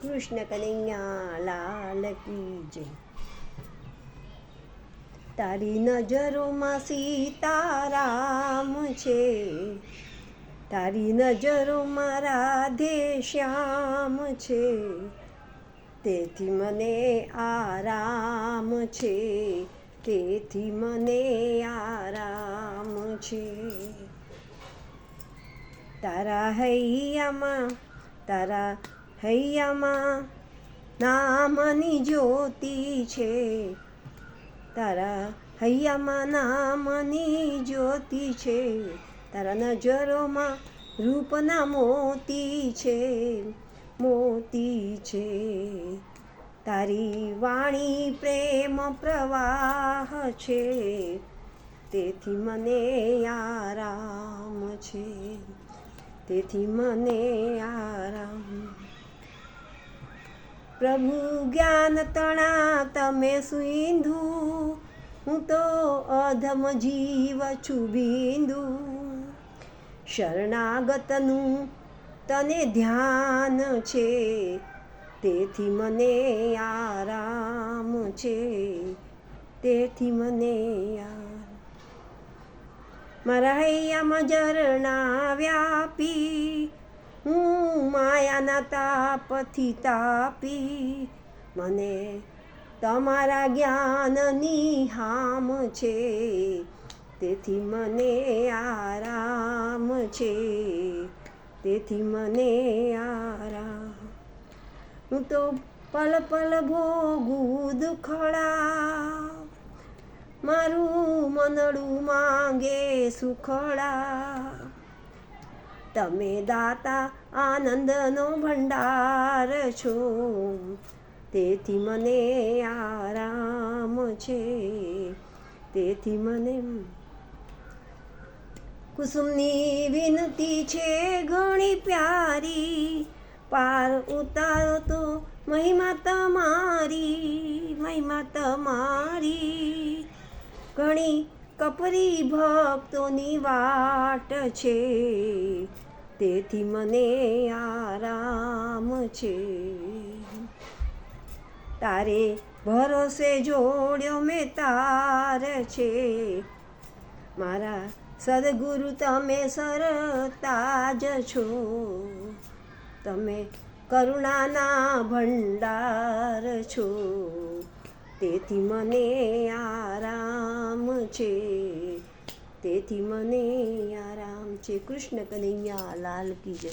કૃષ્ણ કનૈયા લાલ કી જય. તારી નજરોમાં સીતારામ છે, તારી નજરોમાં રાધે શ્યામ છે, તેથી મને આરામ છે, તેથી મને આરામ છે. તારા હૈયામાં નામની જ્યોતિ છે, તારા હૈયામાં નામની જ્યોતિ છે, તારા નજરોમાં રૂપના મોતી છે, મોતી છે. તારી વાણી પ્રેમ પ્રવાહ છે, તેથી મને આરામ છે, તેથી મને આરામ. પ્રભુ જ્ઞાન તણા તમે સિંધુ, હું તો અધમ જીવ છું બિંદુ. શરણાગતનું તને ધ્યાન છે, તેથી મને આરામ છે, તેથી મને આરામ. મારા હૈયામાં ઝરણા વ્યાપી, હું માયાના તાપથી તાપી. મને તમારા જ્ઞાનની હામ છે, તેથી મને આરામ છે, તેથી મને આરામ. હું તો પલ પલ ભોગું દુખડા, મારું મનડું માંગે સુખડા. તમે દાતા આનંદનો ભંડાર છો, તેથી મને આરામ છે, તેથી મને. કુસુમની વિનતી છે ઘણી પ્યારી, પાર ઉતારો તો મહિમા તમારી, મહિમા તમારી. ઘણી કપરી ભક્તોની વાટ છે, તેથી મને આરામ છે. તારે ભરોસે જોડ્યો મેં તાર છે, મારા સદગુરુ તમે સરતાજ છો. તમે કરુણાના ભંડાર છો, તેથી મને આરામ છે, તેથી મને આરામ છે. કૃષ્ણ કનૈયા લાલ કી જય.